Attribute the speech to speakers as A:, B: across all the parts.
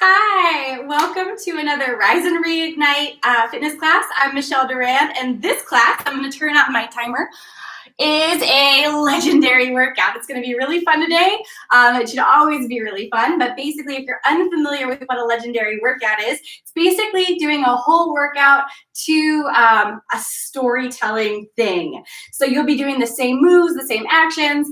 A: Hi, welcome to another Rise and Reignite fitness class. I'm Michelle Duran, and this class, I'm going to turn on my timer, is a legendary workout. It's going to be really fun today. It should always be really fun, but basically if you're unfamiliar with what a legendary workout is, it's basically doing a whole workout to a storytelling thing. So you'll be doing the same moves, the same actions.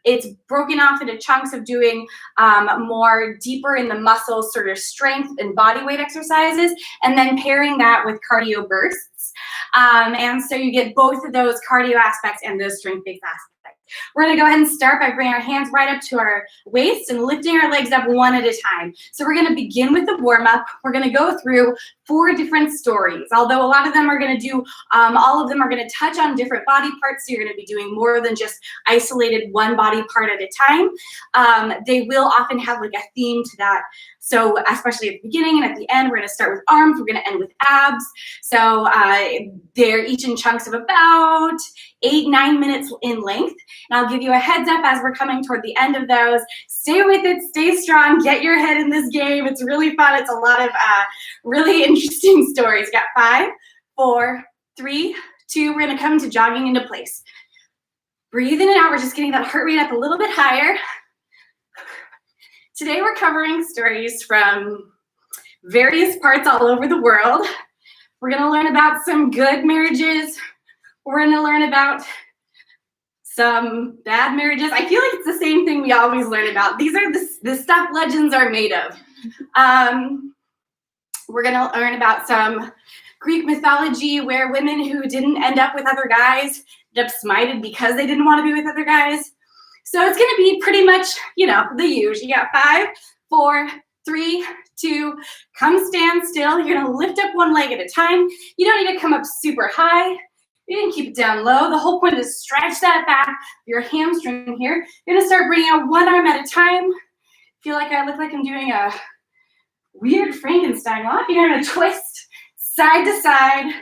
A: It's broken off into chunks of doing more deeper in the muscles, sort of strength and body weight exercises, and then pairing that with cardio bursts. And so you get both of those cardio aspects and those strength-based aspects. We're going to go ahead and start by bringing our hands right up to our waist and lifting our legs up one at a time. So we're going to begin with the warm-up. We're going to go through 4 different stories, although a lot of them are going to do, all of them are going to touch on different body parts, so you're going to be doing more than just isolated one body part at a time. They will often have like a theme to that. So especially at the beginning and at the end, we're going to start with arms, we're going to end with abs. So they're each in chunks of about 8-9 minutes in length. And I'll give you a heads up as we're coming toward the end of those. Stay with it, stay strong, get your head in this game. It's really fun. It's a lot of really interesting stories. Got 5, 4, 3, 2. We're going to come to jogging into place. Breathe in and out. We're just getting that heart rate up a little bit higher. Today we're covering stories from various parts all over the world. We're going to learn about some good marriages. We're going to learn about some bad marriages. I feel like it's the same thing we always learn about. These are the stuff legends are made of. We're going to learn about some Greek mythology where women who didn't end up with other guys ended up smited because they didn't want to be with other guys. So it's going to be pretty much, the usual. You got 5, 4, 3, 2, come stand still. You're going to lift up one leg at a time. You don't need to come up super high. You can keep it down low. The whole point is to stretch that back, your hamstring here. You're going to start bringing out one arm at a time. Feel like I look like I'm doing a weird Frankenstein walk. You're going to twist side to side,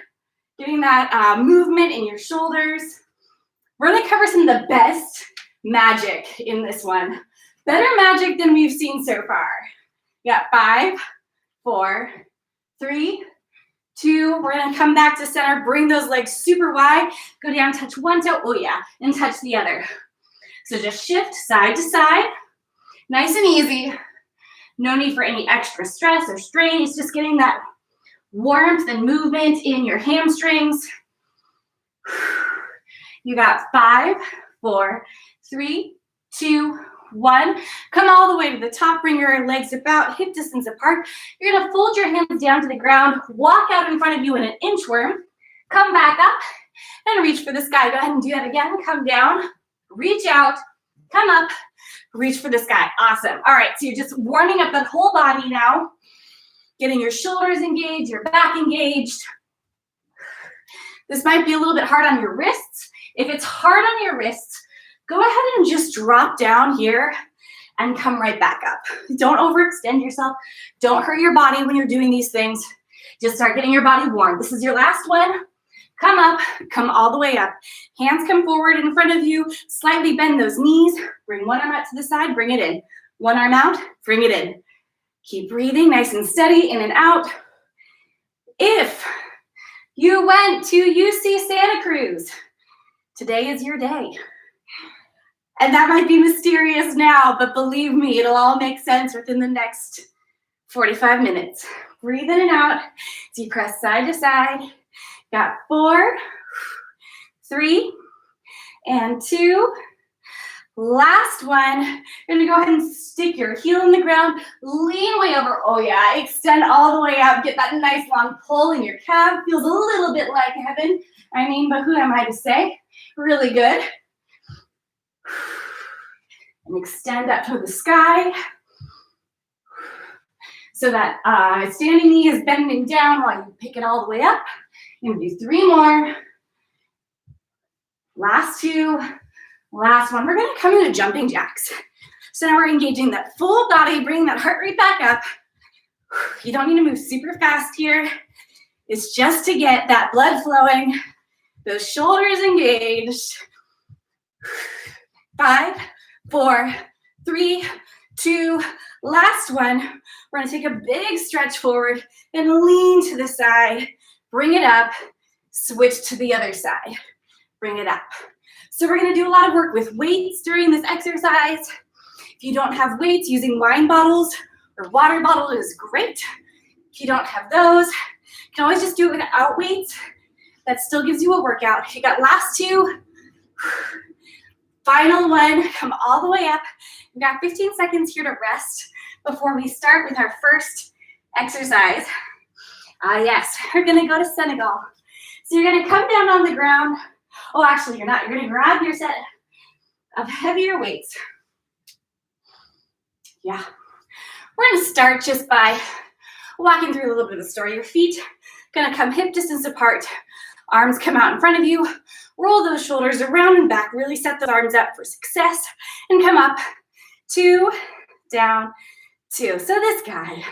A: getting that movement in your shoulders. We're going to cover some of the best magic in this one. Better magic than we've seen so far. You got 5, 4, 3, 2. We're going to come back to center. Bring those legs super wide. Go down, touch one toe. Oh, yeah. And touch the other. So just shift side to side. Nice and easy. No need for any extra stress or strain. It's just getting that warmth and movement in your hamstrings. You got 5, 4, 3, 2, 1. Come all the way to the top. Bring your legs about hip distance apart. You're going to fold your hands down to the ground. Walk out in front of you in an inchworm. Come back up and reach for the sky. Go ahead and do that again. Come down. Reach out. Come up. Reach for the sky. Awesome. All right. So you're just warming up that whole body now. Getting your shoulders engaged, your back engaged. This might be a little bit hard on your wrists. If it's hard on your wrists, go ahead and just drop down here and come right back up. Don't overextend yourself. Don't hurt your body when you're doing these things. Just start getting your body warm. This is your last one. Come up, come all the way up. Hands come forward in front of you. Slightly bend those knees. Bring one arm out to the side, bring it in. One arm out, bring it in. Keep breathing nice and steady, in and out. If you went to UC Santa Cruz, today is your day. And that might be mysterious now, but believe me, it'll all make sense within the next 45 minutes. Breathe in and out as you press side to side. Got 4, 3, and 2. Last one. You're gonna go ahead and stick your heel in the ground, lean way over. Oh yeah, extend all the way up. Get that nice long pull in your calf. Feels a little bit like heaven. But who am I to say? Really good. And extend up toward the sky. So that standing knee is bending down while you pick it all the way up. You're gonna do 3 more. Last 2. Last one. We're gonna come into jumping jacks. So now we're engaging that full body, bringing that heart rate back up. You don't need to move super fast here. It's just to get that blood flowing, those shoulders engaged. 5, 4, 3, 2. Last one. We're gonna take a big stretch forward and lean to the side. Bring it up, switch to the other side. Bring it up. So we're gonna do a lot of work with weights during this exercise. If you don't have weights, using wine bottles or water bottle is great. If you don't have those, you can always just do it without weights. That still gives you a workout. If you got last 2, final one, come all the way up. We've got 15 seconds here to rest before we start with our first exercise. Yes, we're gonna go to Senegal. So you're gonna come down on the ground. Oh, actually you're not. You're gonna grab your set of heavier weights. Yeah. We're gonna start just by walking through a little bit of the story. Your feet gonna come hip distance apart. Arms come out in front of you. Roll those shoulders around and back. Really set those arms up for success. And come up. 2, down, 2. So this guy,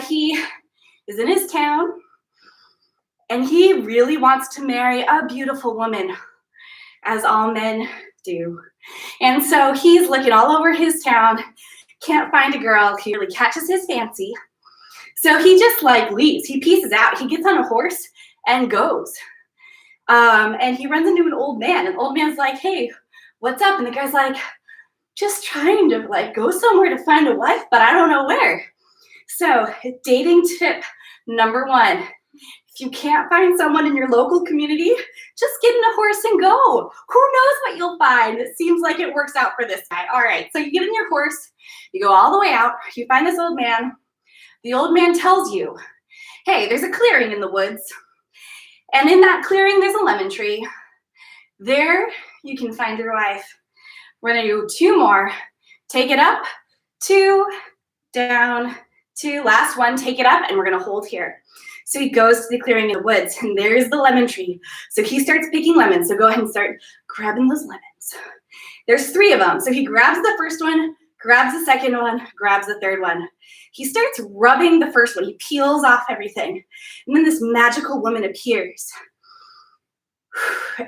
A: he is in his town, and he really wants to marry a beautiful woman, as all men do. And so he's looking all over his town, can't find a girl who really catches his fancy. So he just leaves. He pieces out. He gets on a horse and goes. And he runs into an old man. And the old man's like, hey, what's up? And the guy's like, just trying to go somewhere to find a wife, but I don't know where. So dating tip number 1, if you can't find someone in your local community, just get in a horse and go. Who knows what you'll find? It seems like it works out for this guy. All right, so you get in your horse, you go all the way out, you find this old man. The old man tells you, hey, there's a clearing in the woods. And in that clearing, there's a lemon tree. There you can find your wife. We're gonna do 2 more. Take it up, 2, down, 2. Last one, take it up, and we're gonna hold here. So he goes to the clearing in the woods, and there's the lemon tree. So he starts picking lemons. So go ahead and start grabbing those lemons. There's 3 of them. So he grabs the first one, grabs the second one, grabs the third one. He starts rubbing the first one. He peels off everything. And then this magical woman appears.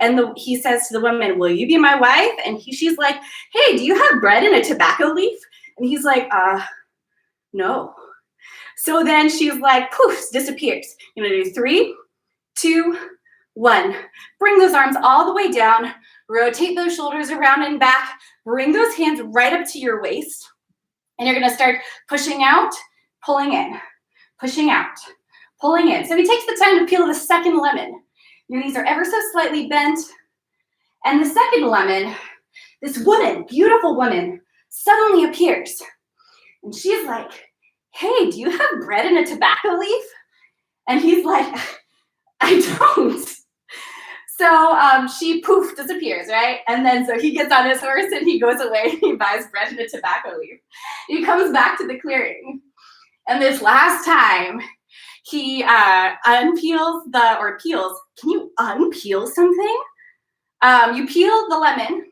A: And he says to the woman, will you be my wife? And she's like, hey, do you have bread and a tobacco leaf? And he's like, no. So then she's like, poof, disappears. You're gonna do 3, 2, 1. Bring those arms all the way down. Rotate those shoulders around and back. Bring those hands right up to your waist. And you're gonna start pushing out, pulling in, pushing out, pulling in. So he takes the time to peel the second lemon. Your knees are ever so slightly bent. And the second lemon, this woman, beautiful woman, suddenly appears. And she's like, hey, do you have bread and a tobacco leaf? And he's like, I don't. So she poof disappears, right? And then so he gets on his horse and he goes away and he buys bread and a tobacco leaf. He comes back to the clearing. And this last time, he peels. Can you unpeel something? You peel the lemon.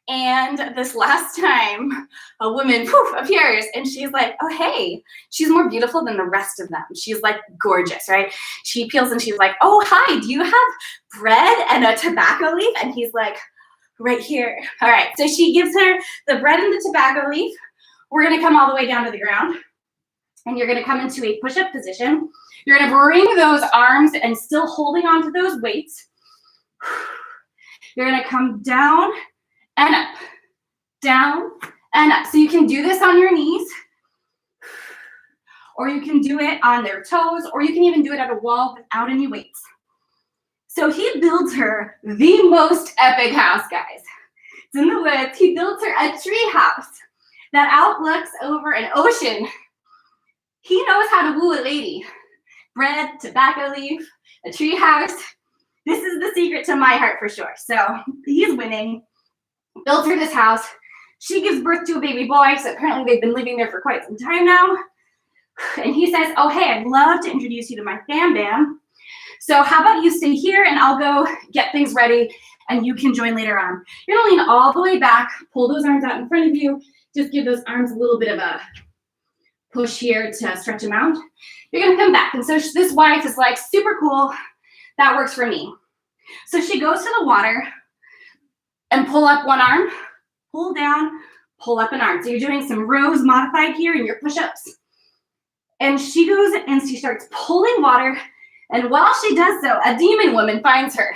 A: And this last time, a woman poof appears and she's like, oh, hey, she's more beautiful than the rest of them. She's like gorgeous, right? She peels and she's like, oh, hi, do you have bread and a tobacco leaf? And he's like, right here. All right, so she gives her the bread and the tobacco leaf. We're gonna come all the way down to the ground and you're gonna come into a push-up position. You're gonna bring those arms and still holding on to those weights. You're gonna come down and up, down and up. So you can do this on your knees, or you can do it on their toes, or you can even do it at a wall without any weights. So he builds her the most epic house, guys. It's in the woods. He builds her a tree house that outlooks over an ocean. He knows how to woo a lady. Bread, tobacco leaf, a tree house. This is the secret to my heart for sure. So he's winning. Built her this house. She gives birth to a baby boy, so apparently they've been living there for quite some time now. And he says, oh, hey, I'd love to introduce you to my fam bam. So how about you stay here and I'll go get things ready and you can join later on. You're gonna lean all the way back, pull those arms out in front of you, just give those arms a little bit of a push here to stretch them out. You're gonna come back. And so this wife is like, super cool, that works for me. So she goes to the water and pull up one arm, pull down, pull up an arm. So you're doing some rows modified here in your push-ups. And she goes and she starts pulling water. And while she does so, a demon woman finds her,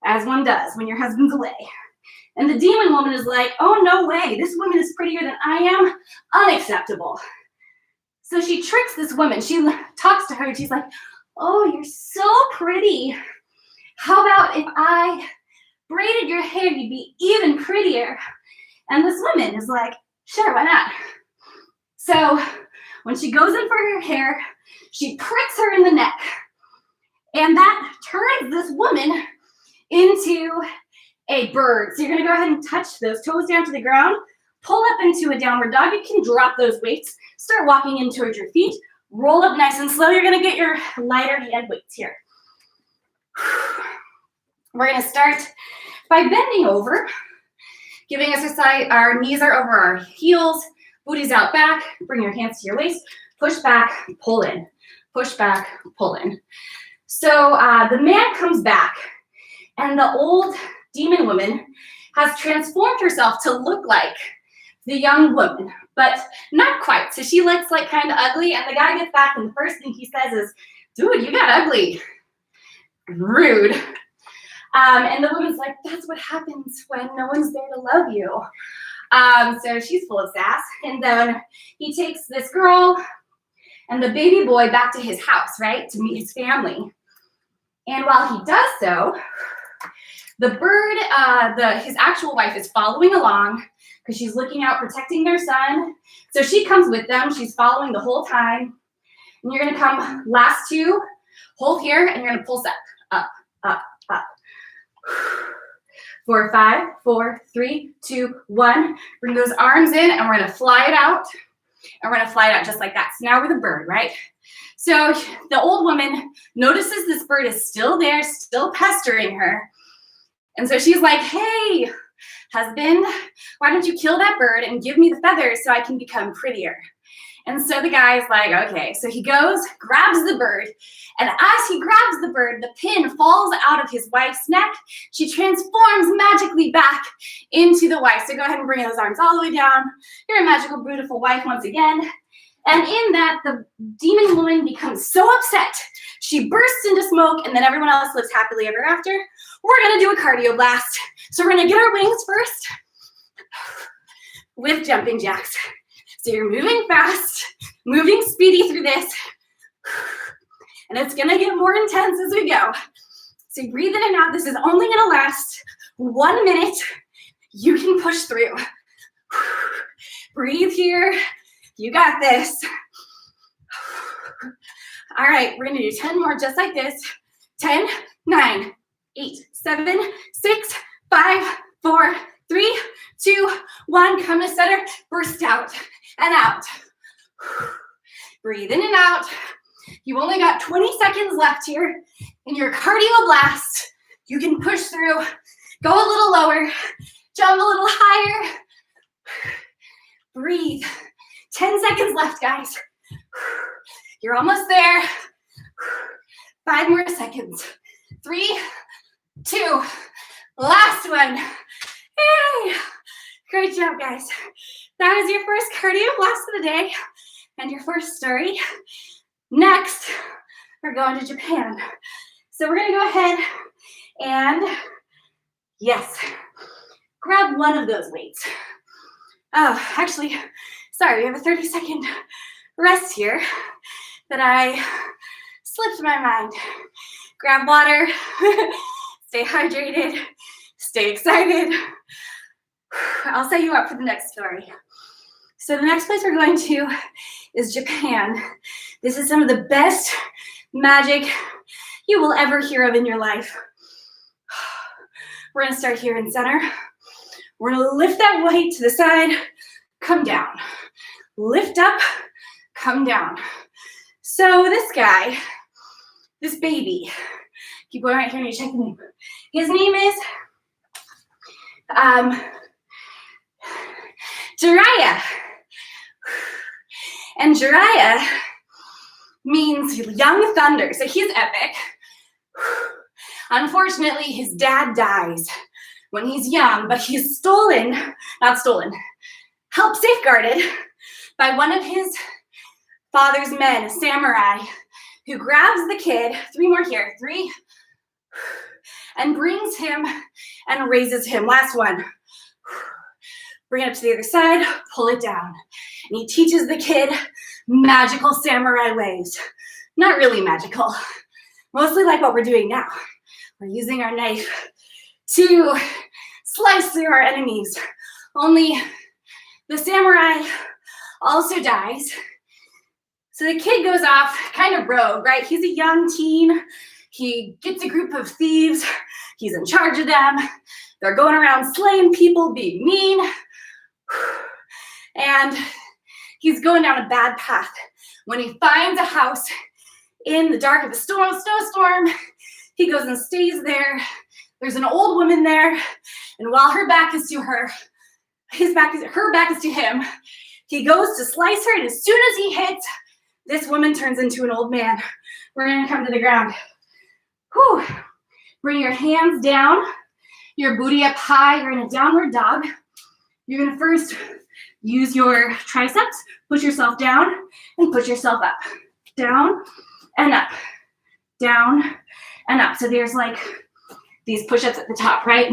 A: as one does when your husband's away. And the demon woman is like, oh, no way, this woman is prettier than I am, unacceptable. So she tricks this woman. She talks to her and she's like, oh, you're so pretty. How about if I braided your hair, you'd be even prettier. And this woman is like, sure, why not? So when she goes in for her hair, she pricks her in the neck. And that turns this woman into a bird. So you're gonna go ahead and touch those toes down to the ground, pull up into a downward dog. You can drop those weights, start walking in towards your feet, roll up nice and slow. You're gonna get your lighter hand weights here. We're gonna start by bending over, giving exercise. Our knees are over our heels, booty's out back. Bring your hands to your waist, push back, pull in, push back, pull in. So the man comes back, and the old demon woman has transformed herself to look like the young woman, but not quite. So she looks like kind of ugly, and the guy gets back, and the first thing he says is, dude, you got ugly. Rude. And the woman's like, that's what happens when no one's there to love you. So she's full of sass. And then he takes this girl and the baby boy back to his house, right, to meet his family. And while he does so, the bird, his actual wife is following along because she's looking out, protecting their son. So she comes with them. She's following the whole time. And you're going to come last two, hold here, and you're going to pulse up, up, up. 4, 5, 4, 3, 2, 1. Bring those arms in, and we're going to fly it out. And we're going to fly it out just like that. So now we're the bird, right? So the old woman notices this bird is still there, still pestering her. And so she's like, hey, husband, why don't you kill that bird and give me the feathers so I can become prettier? And so the guy's like, okay. So he goes, grabs the bird. And as he grabs the bird, the pin falls out of his wife's neck. She transforms magically back into the wife. So go ahead and bring those arms all the way down. You're a magical, beautiful wife once again. And in that, the demon woman becomes so upset, she bursts into smoke, and then everyone else lives happily ever after. We're going to do a cardio blast. So we're going to get our wings first with jumping jacks. So you're moving fast, moving speedy through this, and it's going to get more intense as we go. So you breathe in and out. This is only going to last 1 minute. You can push through. Breathe here. You got this. All right, we're going to do 10 more just like this. 10, 9, 8, 7, 6, 5, 4, 3, 2, 1. Come to center. Burst out and out. Breathe in and out. You've only got 20 seconds left here in your cardio blast. You can push through. Go a little lower. Jump a little higher. Breathe. 10 seconds left, guys. You're almost there. 5 more seconds. 3, 2, last one. Yay! Great job, guys. That is your first cardio blast of the day and your first story. Next, we're going to Japan. So we're going to go ahead and, yes, grab one of those weights. Oh, actually, sorry, we have a 30-second rest here that I slipped my mind. Grab water, stay hydrated, stay excited. I'll set you up for the next story. So the next place we're going to is Japan. This is some of the best magic you will ever hear of in your life. We're going to start here in center. We're going to lift that weight to the side, come down. Lift up, come down. So this guy, this baby, keep going right here and you check the name. His name is Jiraiya. And Jiraiya means young thunder. So he's epic. Unfortunately, his dad dies when he's young, but he's not stolen. helped safeguarded by one of his father's men, a samurai, who grabs the kid, 3 more here, 3, and brings him and raises him. Last one. Bring it up to the other side, pull it down. And he teaches the kid magical samurai ways. Not really magical, mostly like what we're doing now. We're using our knife to slice through our enemies. Only the samurai also dies. So the kid goes off kind of rogue, right? He's a young teen. He gets a group of thieves. He's in charge of them. They're going around slaying people, being mean. And he's going down a bad path. When he finds a house in the dark of a snowstorm, he goes and stays there. There's an old woman there. And while her back is to her back is to him, he goes to slice her. And as soon as he hits, this woman turns into an old man. We're going to come to the ground. Whew. Bring your hands down, your booty up high. You're in a downward dog. You're going to first use your triceps, push yourself down, and push yourself up. Down and up. Down and up. So there's like these push-ups at the top, right?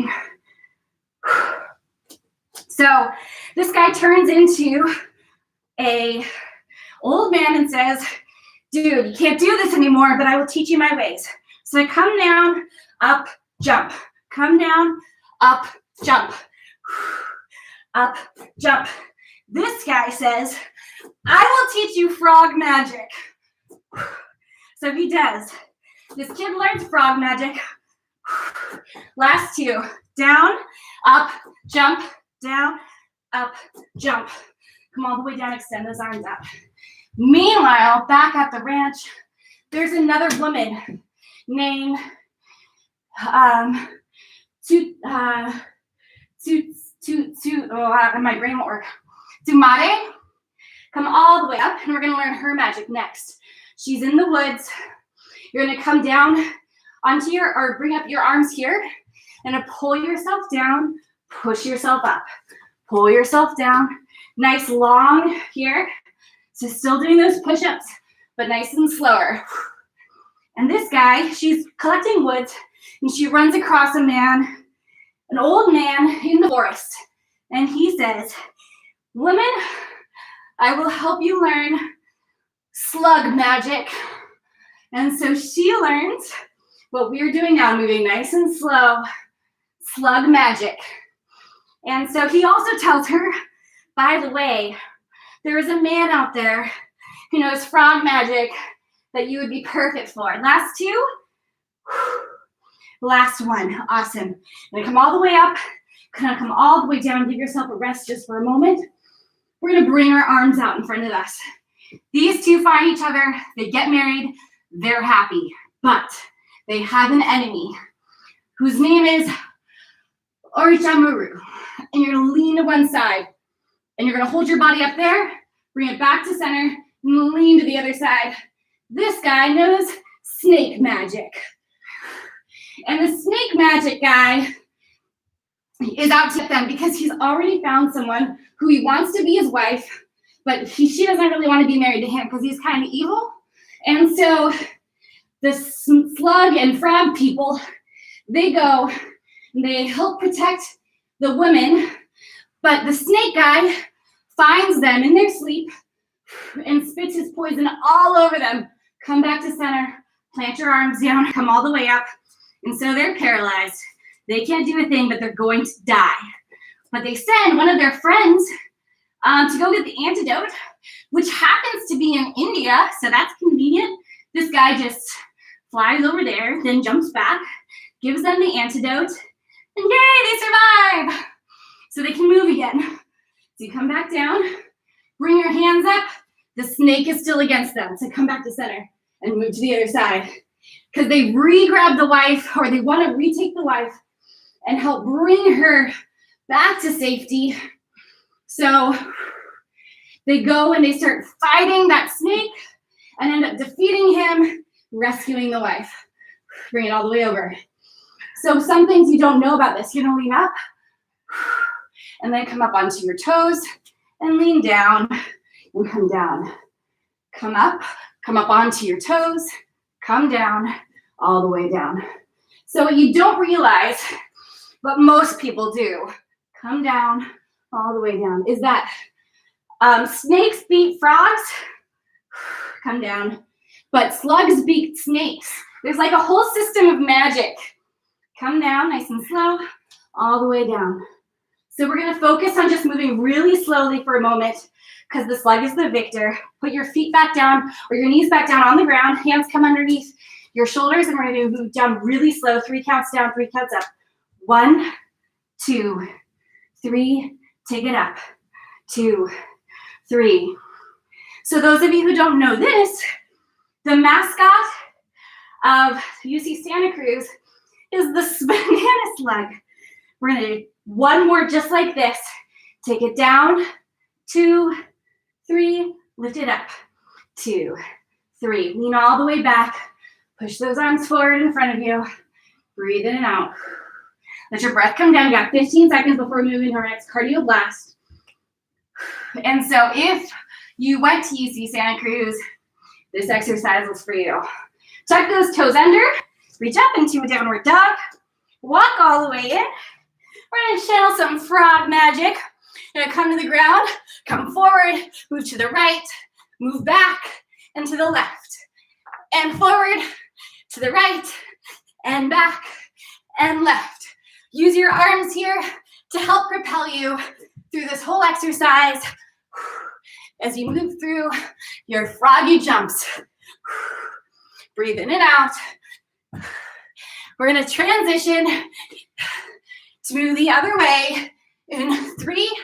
A: So this guy turns into a old man and says, dude, you can't do this anymore, but I will teach you my ways. So I come down, up, jump. Come down, up, jump. Up, jump. This guy says, I will teach you frog magic. So he does. This kid learns frog magic. Last 2. Down, up, jump, down, up, jump. Come all the way down, extend those arms up. Meanwhile, back at the ranch, there's another woman named my brain won't work. Dumare. Come all the way up, and we're going to learn her magic next. She's in the woods. You're going to come down onto or bring up your arms here, and pull yourself down, push yourself up. Pull yourself down. Nice long here. So still doing those push-ups, but nice and slower. And this guy, she's collecting wood, and she runs across a man, an old man in the forest. And he says, woman, I will help you learn slug magic. And so she learns what we're doing now, moving nice and slow, slug magic. And so he also tells her, by the way, there is a man out there who knows frog magic that you would be perfect for. Last 2. Last one. Awesome. Gonna come all the way up. Gonna come all the way down. Give yourself a rest just for a moment. We're gonna bring our arms out in front of us. These 2 find each other. They get married. They're happy. But they have an enemy whose name is Orichamuru. And you're gonna lean to one side. And you're gonna hold your body up there. Bring it back to center. And lean to the other side. This guy knows snake magic. And the snake magic guy is out to get them because he's already found someone who he wants to be his wife, but she doesn't really want to be married to him because he's kind of evil. And so the slug and frog people, they go and they help protect the women, but the snake guy finds them in their sleep and spits his poison all over them. Come back to center, plant your arms down, come all the way up. And so they're paralyzed. They can't do a thing, but they're going to die. But they send one of their friends to go get the antidote, which happens to be in India, so that's convenient. This guy just flies over there, then jumps back, gives them the antidote, and yay, they survive! So they can move again. So you come back down, bring your hands up. The snake is still against them, so come back to center and move to the other side. Because they re-grab the wife, or they want to retake the wife and help bring her back to safety. So they go and they start fighting that snake and end up defeating him, rescuing the wife. Bring it all the way over. So some things you don't know about this. You're going to lean up and then come up onto your toes and lean down and come down. Come up onto your toes, come down, all the way down. So what you don't realize, but most people do, come down, all the way down, is that snakes beat frogs, come down, but slugs beat snakes. There's like a whole system of magic. Come down nice and slow, all the way down. So we're gonna focus on just moving really slowly for a moment because the slug is the victor. Put your feet back down or your knees back down on the ground, hands come underneath your shoulders, and we're gonna move down really slow, 3 counts down, 3 counts up. 1, 2, 3, take it up. 2, 3. So those of you who don't know this, the mascot of UC Santa Cruz is the banana slug. We're gonna do one more just like this. Take it down, 2, 3, lift it up, 2, 3. Lean all the way back. Push those arms forward in front of you. Breathe in and out. Let your breath come down. You got 15 seconds before moving to our next cardio blast. And so if you went to UC Santa Cruz, this exercise was for you. Tuck those toes under. Reach up into a downward dog. Walk all the way in. We're gonna channel some frog magic. You're gonna come to the ground, come forward, move to the right, move back, and to the left. And forward, to the right, and back, and left. Use your arms here to help propel you through this whole exercise as you move through your froggy jumps. Breathe in and out. We're gonna transition to move the other way in 3,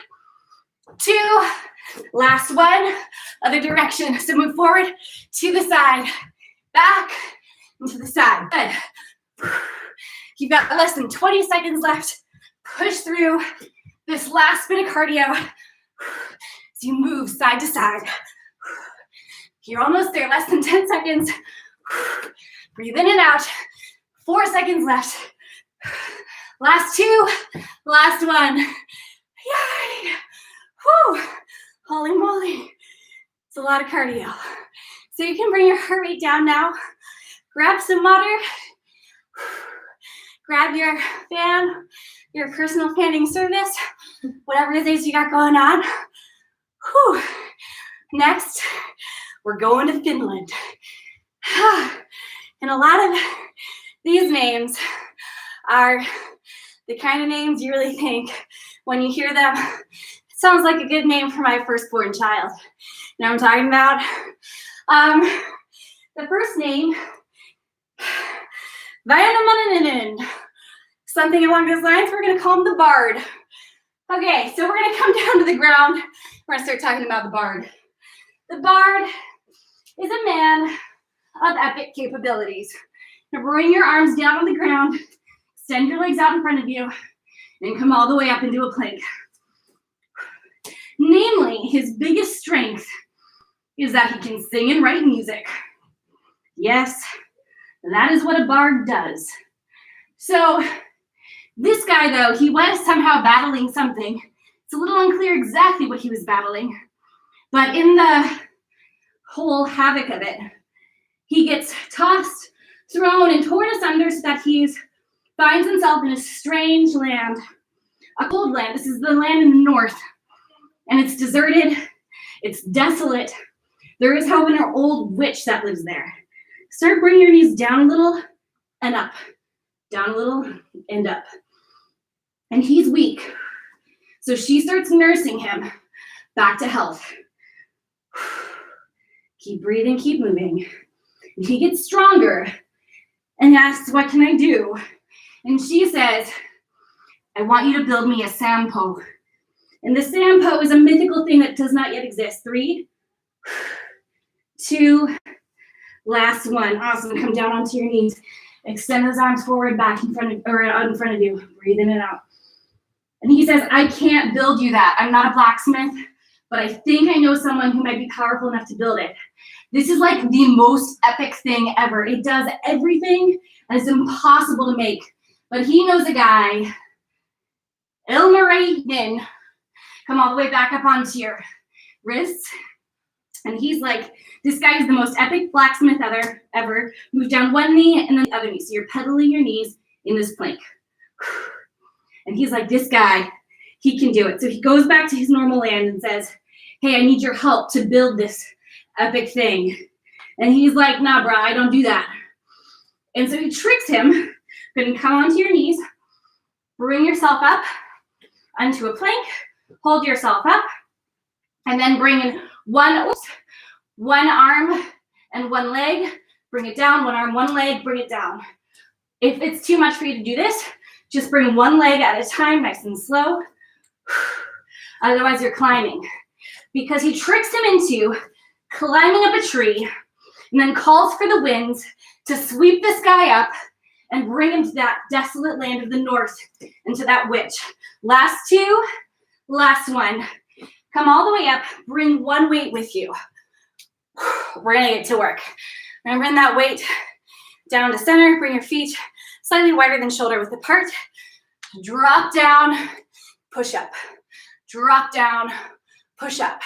A: 2, last one, other direction. So move forward to the side, back, and to the side. Good. You've got less than 20 seconds left. Push through this last bit of cardio as you move side to side. You're almost there, less than 10 seconds. Breathe in and out. 4 seconds left. Last 2, last 1. Yay! Whew! Holy moly. It's a lot of cardio. So you can bring your heart rate down now. Grab some water. Grab your fan, your personal fanning service, whatever it is you got going on. Whew. Next, we're going to Finland. And a lot of these names are the kind of names you really think when you hear them, it sounds like a good name for my firstborn child. You know what I'm talking about? The first name, Vainamaninen, something along those lines. We're gonna call him the Bard. Okay, so we're gonna come down to the ground. We're gonna start talking about the Bard. The Bard is a man of epic capabilities. Now bring your arms down on the ground, extend your legs out in front of you, and come all the way up into a plank. Namely, his biggest strength is that he can sing and write music. Yes, that is what a bard does. So this guy, though, he was somehow battling something. It's a little unclear exactly what he was battling, but in the whole havoc of it, he gets tossed, thrown, and torn asunder so that he finds himself in a strange land, a cold land. This is the land in the north, and it's deserted, it's desolate. There is, however, an old witch that lives there. Start bringing your knees down a little and up, down a little and up. And he's weak, so she starts nursing him back to health. Keep breathing, keep moving. And he gets stronger and asks, what can I do? And she says, I want you to build me a sampo. And the sampo is a mythical thing that does not yet exist. 3, 2, last one. Awesome. Come down onto your knees. Extend those arms forward, back in front of, or out in front of you. Breathe in and out. And he says, I can't build you that. I'm not a blacksmith, but I think I know someone who might be powerful enough to build it. This is like the most epic thing ever. It does everything and it's impossible to make. But he knows a guy, Ilmarinen, Come all the way back up onto your wrists. And he's like, this guy is the most epic blacksmith ever. Move down one knee and then the other knee. So you're pedaling your knees in this plank. And he's like, this guy, he can do it. So he goes back to his normal land and says, hey, I need your help to build this epic thing. And he's like, nah, bro, I don't do that. And so he tricks him. Then come onto your knees, bring yourself up onto a plank, hold yourself up, and then bring in one arm and one leg, bring it down, one arm, one leg, bring it down. If it's too much for you to do this, just bring one leg at a time, nice and slow. Otherwise, you're climbing. Because he tricks him into climbing up a tree and then calls for the winds to sweep this guy up and bring him to that desolate land of the north and to that witch. Last two, last one. Come all the way up, bring one weight with you. We're gonna get to work. We're gonna bring that weight down to center, bring your feet slightly wider than shoulder width apart. Drop down, push up. Drop down, push up.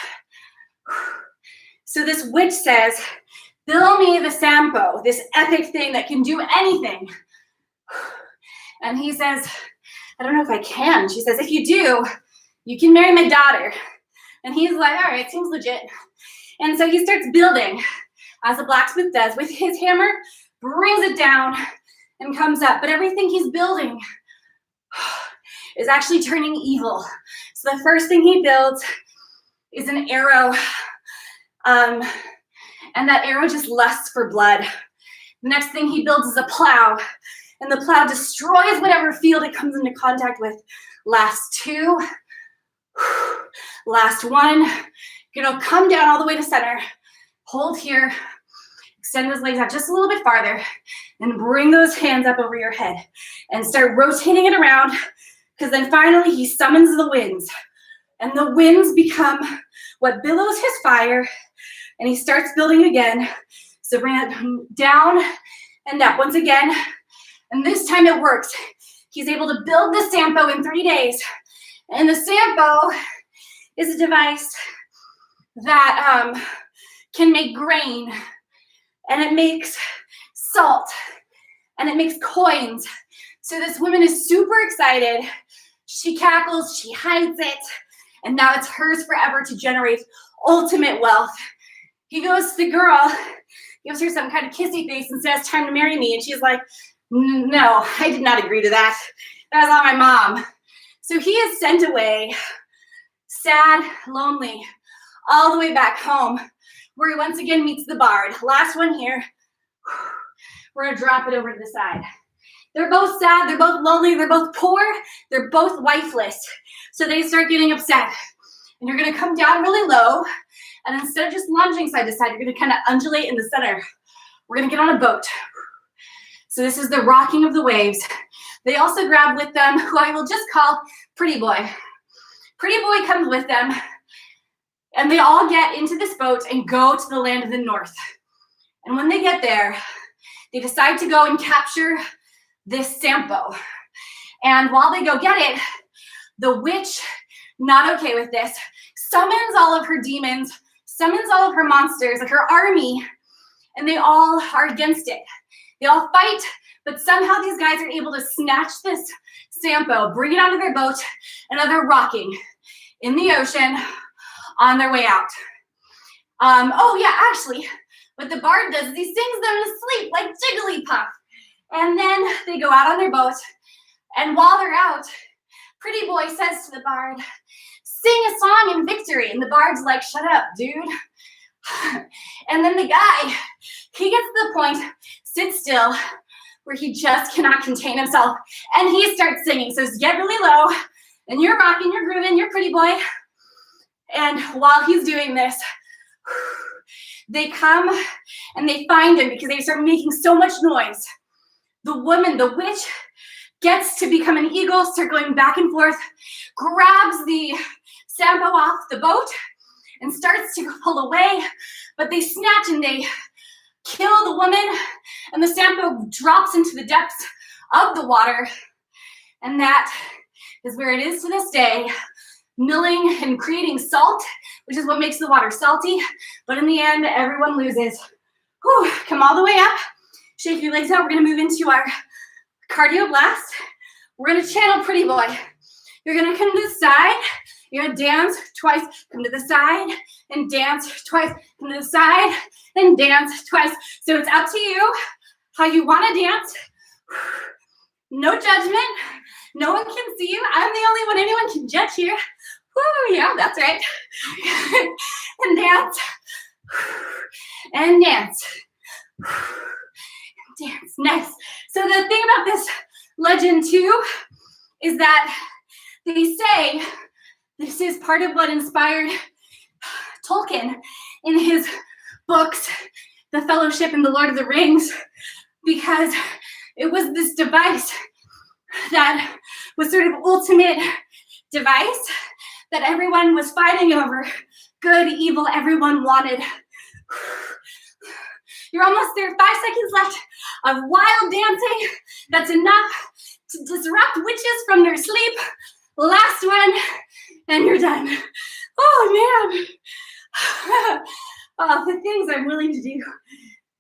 A: So this witch says, build me the Sampo, this epic thing that can do anything. And he says, I don't know if I can. She says, if you do, you can marry my daughter. And he's like, all right, seems legit. And so he starts building, as a blacksmith does, with his hammer, brings it down and comes up. But everything he's building is actually turning evil. So the first thing he builds is an arrow. And that arrow just lusts for blood. The next thing he builds is a plow. And the plow destroys whatever field it comes into contact with. Last two. Last one. You're gonna come down all the way to center. Hold here. Extend those legs out just a little bit farther. And bring those hands up over your head. And start rotating it around. Because then finally he summons the winds. And the winds become what billows his fire. And he starts building again. So bring it down and up once again. And this time it works. He's able to build the Sampo in 3 days. And the Sampo is a device that can make grain. And it makes salt. And it makes coins. So this woman is super excited. She cackles, she hides it. And now it's hers forever to generate ultimate wealth. He goes to the girl, gives her some kind of kissy face and says, time to marry me. And she's like, no, I did not agree to that. That was on my mom. So he is sent away, sad, lonely, all the way back home, where he once again meets the bard. Last one here. We're gonna drop it over to the side. They're both sad, they're both lonely, they're both poor, they're both wifeless. So they start getting upset. And you're gonna come down really low, and instead of just lunging side to side, you're gonna kind of undulate in the center. We're gonna get on a boat. So this is the rocking of the waves. They also grab with them who I will just call Pretty Boy. Pretty Boy comes with them, and they all get into this boat and go to the land of the north. And when they get there, they decide to go and capture this Sampo. And while they go get it, the witch, not okay with this, summons all of her demons, summons all of her monsters, like her army, and they all are against it. They all fight, but somehow these guys are able to snatch this Sampo, bring it onto their boat, and now they're rocking in the ocean on their way out. Oh yeah, actually, what the bard does is he sings them to sleep like Jigglypuff. And then they go out on their boat, and while they're out, Pretty Boy says to the bard, sing a song in victory. And the bard's like, shut up, dude. And then the guy, he gets to the point, sits still, where he just cannot contain himself, and he starts singing. So get really low, and you're rocking, you're grooving, you're Pretty Boy. And while he's doing this, they come and they find him because they start making so much noise. The woman, the witch, gets to become an eagle, start going back and forth, grabs the Sampo off the boat, and starts to pull away. But they snatch and they kill the woman, and the Sampo drops into the depths of the water. And that is where it is to this day. milling and creating salt, which is what makes the water salty. But in the end, everyone loses. Whew, come all the way up. Shake your legs out. We're gonna move into our cardio blast. We're gonna channel Pretty Boy. You're gonna come to the side. You're gonna dance twice, come to the side, and dance twice, come to the side, and dance twice. So it's up to you how you wanna dance. No judgment. No one can see you. I'm the only one anyone can judge here. Woo, yeah, that's right. And dance. And dance. Dance. Nice. So the thing about this legend too is that they say this is part of what inspired Tolkien in his books, The Fellowship and the Lord of the Rings, because it was this device that was sort of ultimate device that everyone was fighting over. Good, evil, everyone wanted. You're almost there, 5 seconds left of wild dancing. That's enough to disrupt witches from their sleep. Last one, and you're done. Oh man. Oh, the things I'm willing to do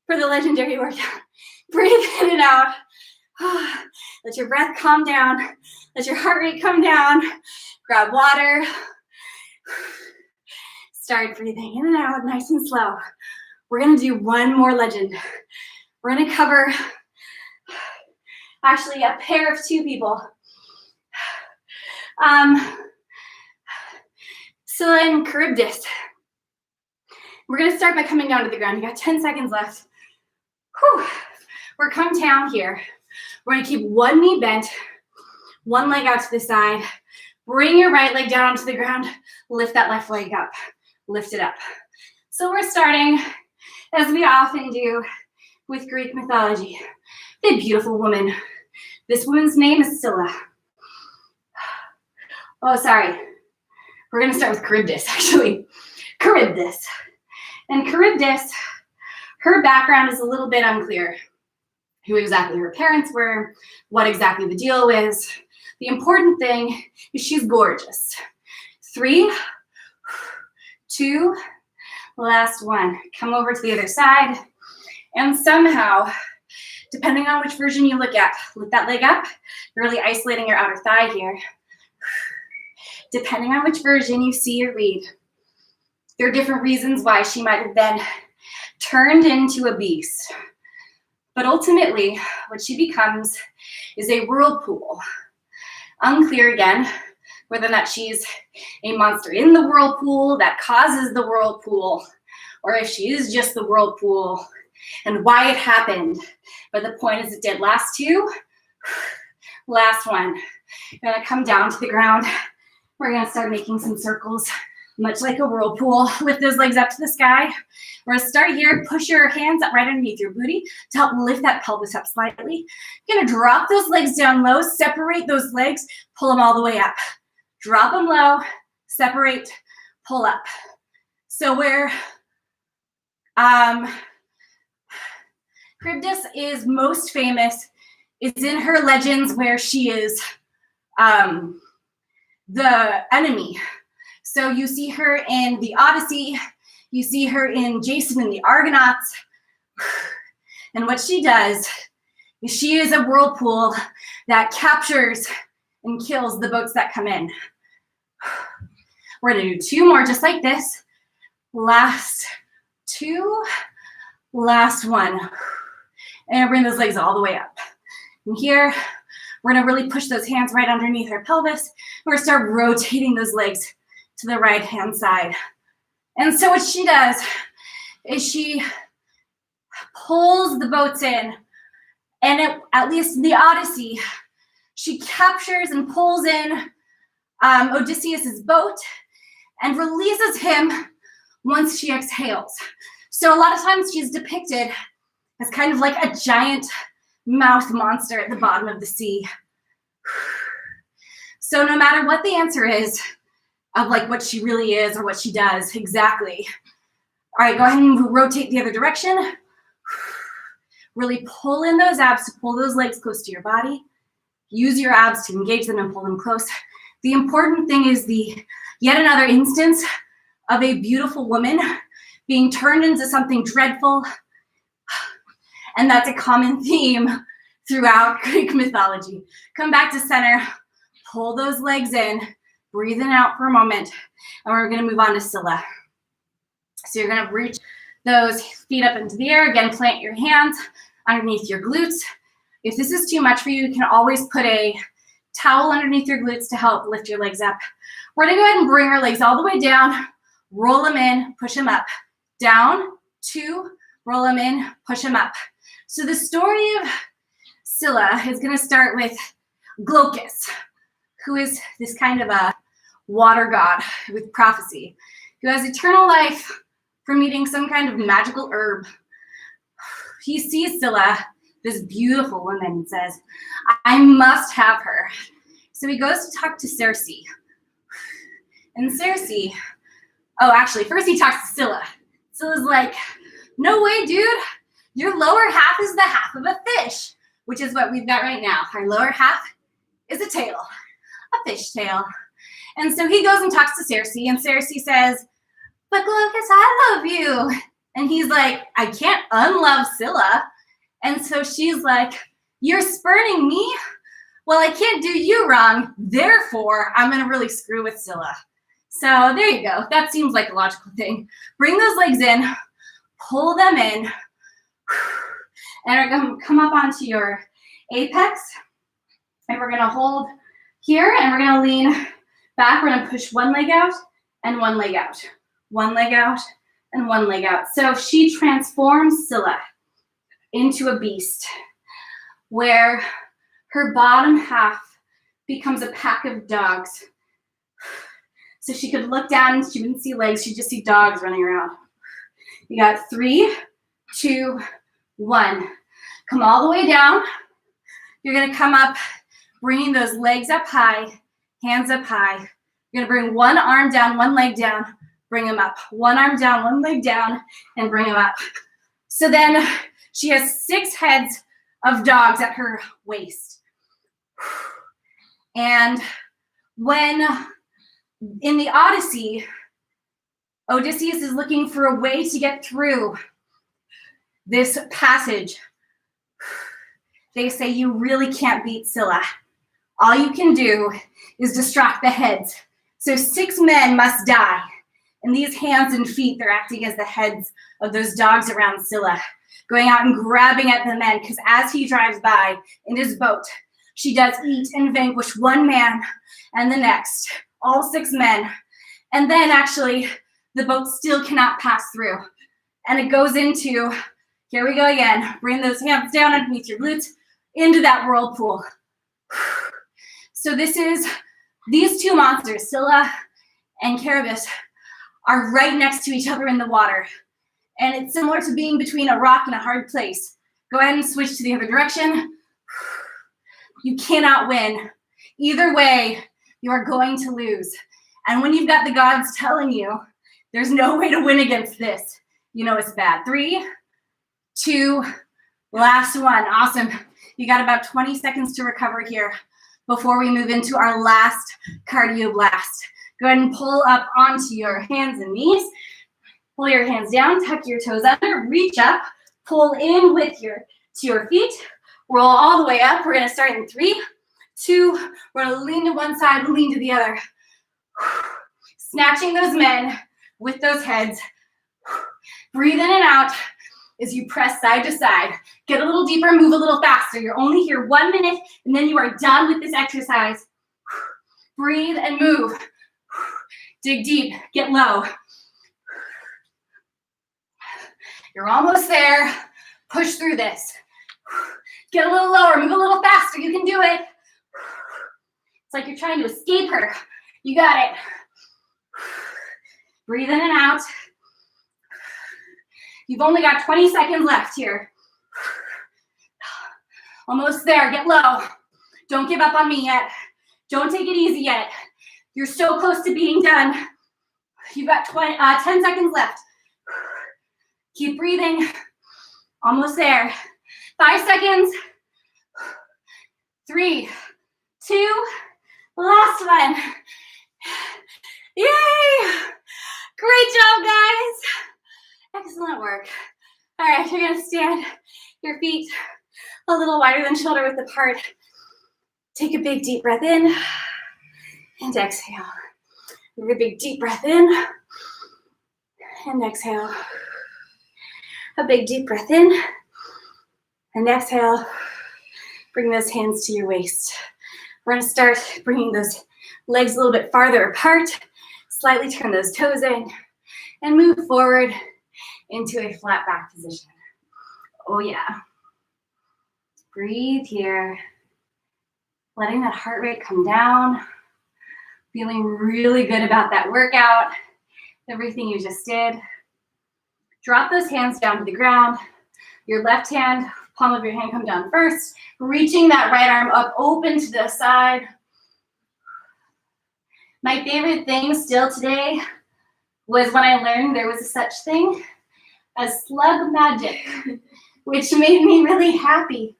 A: for the legendary workout. Breathe in and out. Let your breath calm down. Let your heart rate come down. Grab water. Start breathing in and out, nice and slow. We're gonna do one more legend. We're gonna cover actually a pair of 2 people. Scylla and Charybdis. We're gonna start by coming down to the ground. You got 10 seconds left. Whew. We're come down here. We're gonna keep one knee bent, one leg out to the side. Bring your right leg down onto the ground. Lift that left leg up. Lift it up. So we're starting, as we often do with Greek mythology, a beautiful woman. This woman's name is Scylla. Oh, sorry. We're gonna start with Charybdis, actually. Charybdis. And Charybdis, her background is a little bit unclear. Who exactly her parents were, what exactly the deal was. The important thing is she's gorgeous. 3, 2, last one. Come over to the other side. And somehow, depending on which version you look at, lift that leg up. You're really isolating your outer thigh here. Depending on which version you see or read, there are different reasons why she might have been turned into a beast. But ultimately, what she becomes is a whirlpool. Unclear again whether or not she's a monster in the whirlpool that causes the whirlpool, or if she is just the whirlpool and why it happened. But the point is it did. Last 2, last one. You're gonna come down to the ground. We're gonna start making some circles, much like a whirlpool. Lift those legs up to the sky. We're gonna start here. Push your hands up right underneath your booty to help lift that pelvis up slightly. You're gonna drop those legs down low, separate those legs, pull them all the way up. Drop them low, separate, pull up. So where Charybdis is most famous is in her legends where she is the enemy. So you see her in the Odyssey, you see her in Jason and the Argonauts, and what she does is she is a whirlpool that captures and kills the boats that come in. We're gonna do 2 more just like this. Last 2, last one. And bring those legs all the way up. And here, we're gonna really push those hands right underneath our pelvis. We're gonna start rotating those legs to the right-hand side. And so what she does is she pulls the boats in, and at least in the Odyssey, she captures and pulls in Odysseus's boat and releases him once she exhales. So a lot of times she's depicted as kind of like a giant mouth monster at the bottom of the sea. So no matter what the answer is of like what she really is or what she does exactly. All right, go ahead and rotate the other direction. Really pull in those abs to pull those legs close to your body. Use your abs to engage them and pull them close. The important thing is the Yet another instance of a beautiful woman being turned into something dreadful. And that's a common theme throughout Greek mythology. Come back to center, pull those legs in, breathe in and out for a moment, and we're gonna move on to Scylla. So you're gonna reach those feet up into the air. Again, plant your hands underneath your glutes. If this is too much for you, you can always put a towel underneath your glutes to help lift your legs up. We're gonna go ahead and bring our legs all the way down, roll them in, push them up. Down, 2, roll them in, push them up. So the story of Scylla is gonna start with Glaucus, who is this kind of a water god with prophecy, who has eternal life from eating some kind of magical herb. He sees Scylla, this beautiful woman, and says, I must have her. So he goes to talk to Circe. And Circe, actually, first he talks to Scylla. Scylla's like, no way, dude. Your lower half is the half of a fish, which is what we've got right now. Our lower half is a tail, a fish tail. And so he goes and talks to Circe, and Circe says, but Glaucus, I love you. And he's like, I can't unlove Scylla. And so she's like, you're spurning me? Well, I can't do you wrong. Therefore, I'm going to really screw with Scylla. So there you go. That seems like a logical thing. Bring those legs in, pull them in, and we're going to come up onto your apex. And we're going to hold here, and we're going to lean back. We're going to push one leg out and one leg out. One leg out and one leg out. So she transforms Scylla into a beast where her bottom half becomes a pack of dogs. So she could look down and she wouldn't see legs, she'd just see dogs running around. You got 3, 2, 1. Come all the way down. You're gonna come up, bringing those legs up high, hands up high. You're gonna bring one arm down, one leg down, bring them up. One arm down, one leg down, and bring them up. So then she has 6 heads of dogs at her waist. And when in the Odyssey, Odysseus is looking for a way to get through this passage, they say you really can't beat Scylla. All you can do is distract the heads. So 6 men must die. And these hands and feet, they're acting as the heads of those dogs around Scylla, going out and grabbing at the men, because as he drives by in his boat, she does eat and vanquish one man and the next, all 6 men. And then actually, the boat still cannot pass through. And it goes into, here we go again, bring those hands down underneath your glutes, into that whirlpool. So these 2 monsters, Scylla and Charybdis, are right next to each other in the water. And it's similar to being between a rock and a hard place. Go ahead and switch to the other direction. You cannot win. Either way, you are going to lose. And when you've got the gods telling you there's no way to win against this, you know it's bad. 3, 2, last one. Awesome. You got about 20 seconds to recover here before we move into our last cardio blast. Go ahead and pull up onto your hands and knees. Pull your hands down, tuck your toes under, reach up, pull in with to your feet, roll all the way up. We're gonna start in 3, 2, we're gonna lean to one side, lean to the other. Snatching those men with those heads. Breathe in and out as you press side to side. Get a little deeper, move a little faster. You're only here 1 minute, and then you are done with this exercise. Breathe and move. Dig deep, get low. You're almost there. Push through this. Get a little lower, move a little faster. You can do it. It's like you're trying to escape her. You got it. Breathe in and out. You've only got 20 seconds left here. Almost there, get low. Don't give up on me yet. Don't take it easy yet. You're so close to being done. You've got 10 seconds left. Keep breathing. Almost there. 5 seconds. 3, 2, last one. Yeah! Great job, guys. Excellent work. All right, you're gonna stand your feet a little wider than shoulder width apart. Take a big deep breath in and exhale. Take a big deep breath in and exhale. A big deep breath in and exhale. Bring those hands to your waist. We're gonna start bringing those legs a little bit farther apart. Slightly turn those toes in and move forward into a flat back position. Oh yeah. Breathe here. Letting that heart rate come down. Feeling really good about that workout. Everything you just did. Drop those hands down to the ground. Your left hand, palm of your hand come down first. Reaching that right arm up, open to the side. My favorite thing still today was when I learned there was a such thing as slug magic, which made me really happy.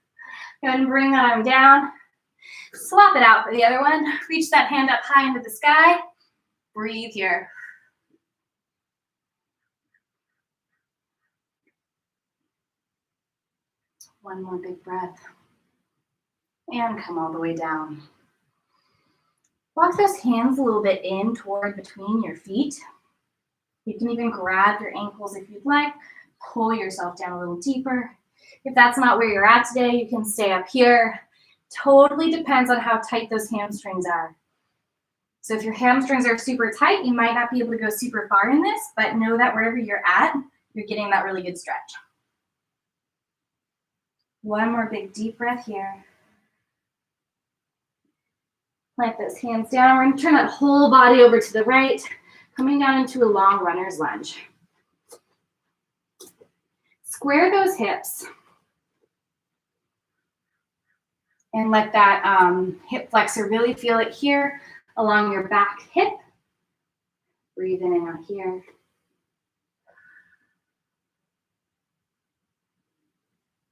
A: Go ahead and bring that arm down. Swap it out for the other one. Reach that hand up high into the sky. Breathe here. One more big breath. And come all the way down. Walk those hands a little bit in toward between your feet. You can even grab your ankles if you'd like. Pull yourself down a little deeper. If that's not where you're at today, you can stay up here. Totally depends on how tight those hamstrings are. So if your hamstrings are super tight, you might not be able to go super far in this, but know that wherever you're at, you're getting that really good stretch. One more big deep breath here. Plant those hands down. We're going to turn that whole body over to the right, coming down into a long runner's lunge. Square those hips. And let that hip flexor really feel it here along your back hip. Breathe in and out here.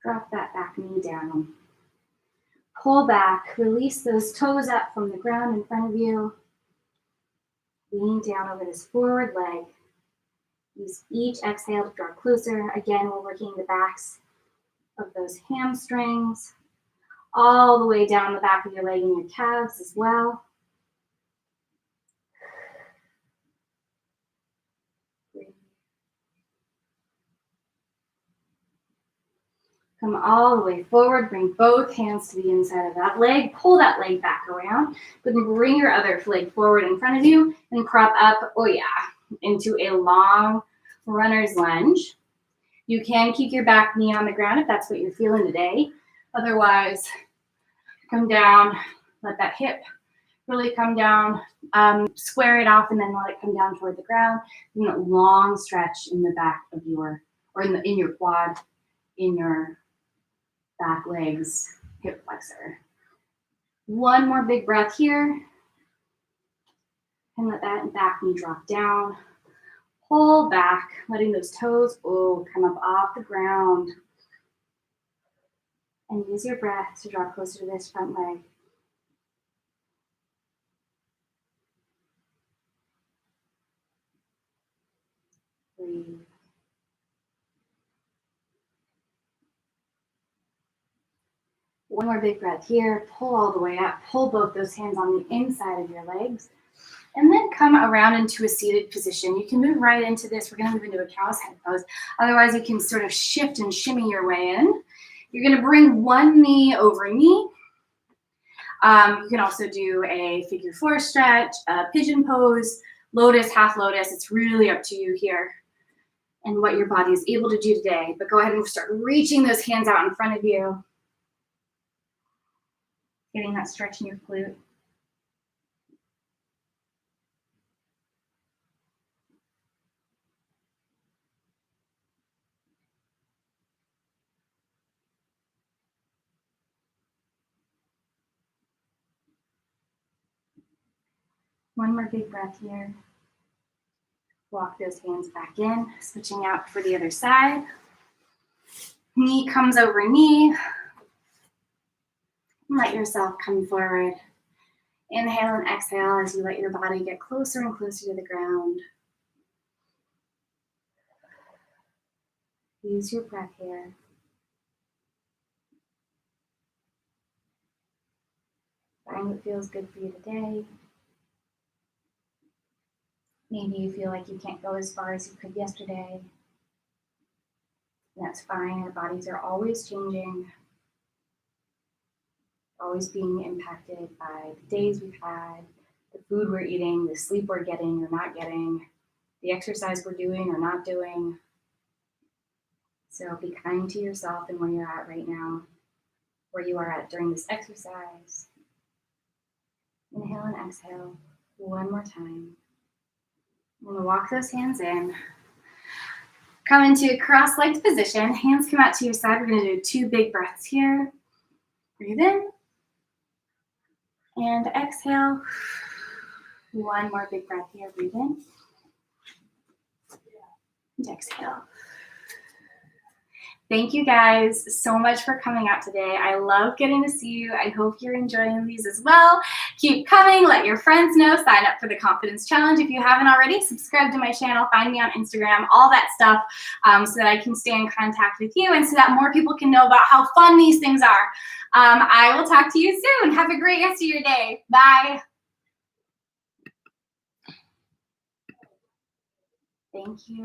A: Drop that back knee down. Pull back, release those toes up from the ground in front of you. Lean down over this forward leg. Use each exhale to draw closer. Again, we're working the backs of those hamstrings, all the way down the back of your leg and your calves as well. Come all the way forward, bring both hands to the inside of that leg, pull that leg back around, but then bring your other leg forward in front of you and prop up, oh yeah, into a long runner's lunge. You can keep your back knee on the ground if that's what you're feeling today. Otherwise, come down, let that hip really come down, square it off and then let it come down toward the ground. You know, long stretch in the back of your, or in your quad, in your back legs, hip flexor. One more big breath here. And let that back knee drop down. Pull back, letting those toes, come up off the ground. And use your breath to draw closer to this front leg. Breathe. One more big breath here. Pull all the way up. Pull both those hands on the inside of your legs. And then come around into a seated position. You can move right into this. We're going to move into a cow's head pose. Otherwise, you can sort of shift and shimmy your way in. You're going to bring one knee over knee. You can also do a figure four stretch, a pigeon pose, lotus, half lotus. It's really up to you here and what your body is able to do today. But go ahead and start reaching those hands out in front of you. Getting that stretch in your glute. One more big breath here. Walk those hands back in, switching out for the other side. Knee comes over knee. Let yourself come forward. Inhale and exhale as you let your body get closer and closer to the ground. Use your breath here. Find what feels good for you today. Maybe you feel like you can't go as far as you could yesterday. And that's fine. Our bodies are always changing, always being impacted by the days we've had, the food we're eating, the sleep we're getting or not getting, the exercise we're doing or not doing. So be kind to yourself and where you're at right now, where you are at during this exercise. Inhale and exhale one more time. I'm going to walk those hands in. Come into a cross-legged position. Hands come out to your side. We're going to do 2 big breaths here. Breathe in. And exhale. One more big breath here. Breathe in. And exhale. Thank you guys so much for coming out today. I love getting to see you. I hope you're enjoying these as well. Keep coming. Let your friends know. Sign up for the Confidence Challenge if you haven't already. Subscribe to my channel. Find me on Instagram. All that stuff so that I can stay in contact with you and so that more people can know about how fun these things are. I will talk to you soon. Have a great rest of your day. Bye. Thank you.